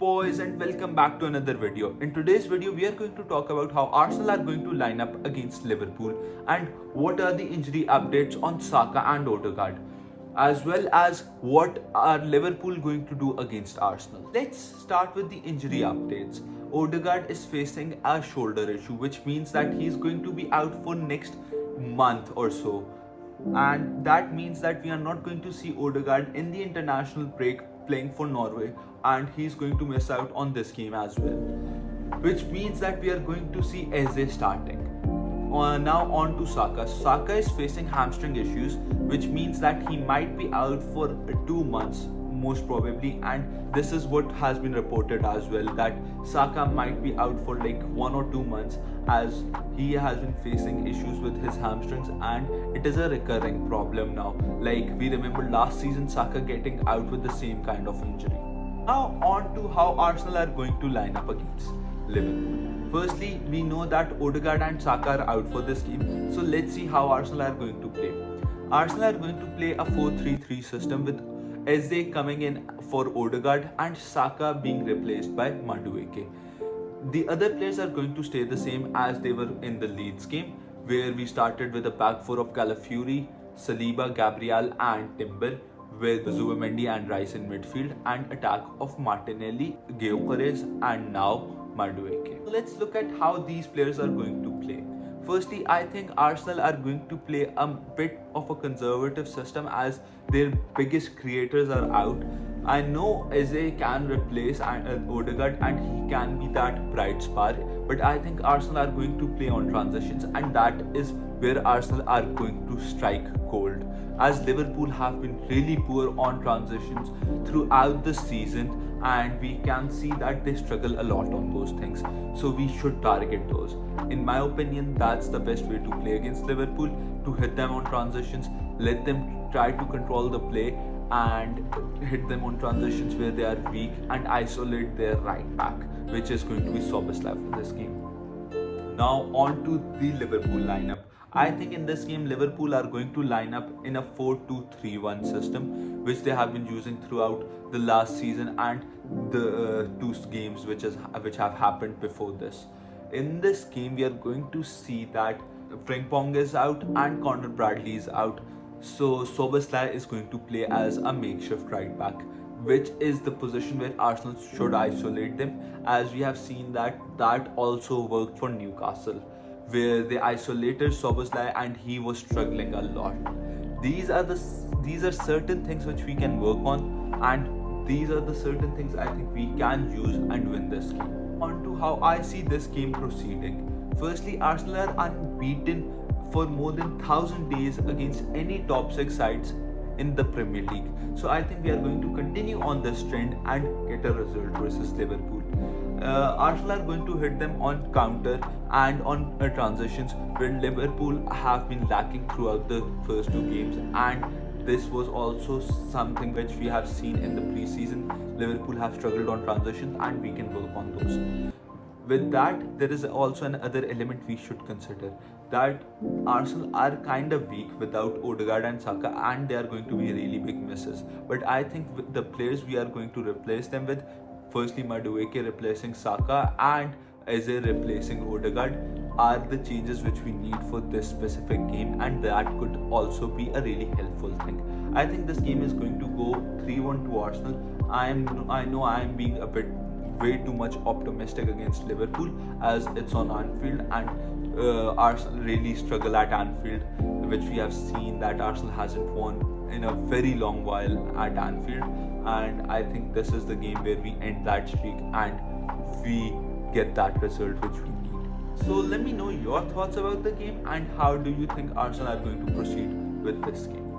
boys, and welcome back to another video. In today's video we are going to talk about how Arsenal are going to line up against Liverpool and what are the injury updates on Saka and Ødegraad, as well as what are Liverpool going to do against Arsenal. Let's start with the injury updates. Ødegraad is facing a shoulder issue, which means that he's going to be out for next month or so, and that means that we are not going to see Ødegraad in the international break playing for Norway, and he's going to miss out on this game as well, which means that we are going to see Eze starting. Now on to Saka. Saka is facing hamstring issues, which means that he might be out for 2 months most probably, and this is what has been reported as well, that Saka might be out for like 1 or 2 months as he has been facing issues with his hamstrings, and it is a recurring problem now. Like we remember last season Saka getting out with the same kind of injury. Now on to how Arsenal are going to line up against Liverpool. Firstly, we know that Ødegaard and Saka are out for this game, so let's see how Arsenal are going to play. Arsenal are going to play a 4-3-3 system with Eze coming in for Ødegaard and Saka being replaced by Madueke. The other players are going to stay the same as they were in the Leeds game, where we started with a back four of Calafiori, Saliba, Gabriel and Timber, with Zubimendi and Rice in midfield, and attack of Martinelli, Gyökeres and now Madueke. Let's look at how these players are going to play. Firstly, I think Arsenal are going to play a bit of a conservative system as their biggest creators are out. I know Eze can replace Ødegaard and he can be that bright spark, but I think Arsenal are going to play on transitions, and that is where Arsenal are going to strike gold, as Liverpool have been really poor on transitions throughout the season, and we can see that they struggle a lot on those things, so we should target those. In my opinion, that's the best way to play against Liverpool, to hit them on transitions, let them try to control the play and hit them on transitions where they are weak, and isolate their right back, which is going to be Szoboszlai for this game. Now on to the Liverpool lineup. I think in this game Liverpool are going to line up in a 4-2-3-1 system, which they have been using throughout the last season and the 2 games which have happened before this. In this game we are going to see that Frimpong is out and Conor Bradley is out, so Szoboszlai is going to play as a makeshift right back, which is the position where Arsenal should isolate them, as we have seen that also worked for Newcastle, where they isolated Szoboszlai and he was struggling a lot. These are certain things which we can work on, and these are the certain things I think we can use and win this game. On to how I see this game proceeding. Firstly, Arsenal are unbeaten for more than 1000 days against any top 6 sides in the Premier League. So I think we are going to continue on this trend and get a result versus Liverpool. Arsenal are going to hit them on counter and on transitions, where Liverpool have been lacking throughout the first 2 games, and this was also something which we have seen in the pre-season. Liverpool have struggled on transitions and we can work on those. With that, there is also another element we should consider, that Arsenal are kind of weak without Ødegaard and Saka, and they are going to be really big misses. But I think with the players we are going to replace them with, firstly Madueke replacing Saka and Eze replacing Ødegaard, are the changes which we need for this specific game, and that could also be a really helpful thing. I think this game is going to go 3-1 to Arsenal. I know I am being a bit way too much optimistic against Liverpool, as it's on Anfield, and Arsenal really struggle at Anfield, which we have seen that Arsenal hasn't won in a very long while at Anfield, and I think this is the game where we end that streak and we get that result which we need. So let me know your thoughts about the game, and how do you think Arsenal are going to proceed with this game.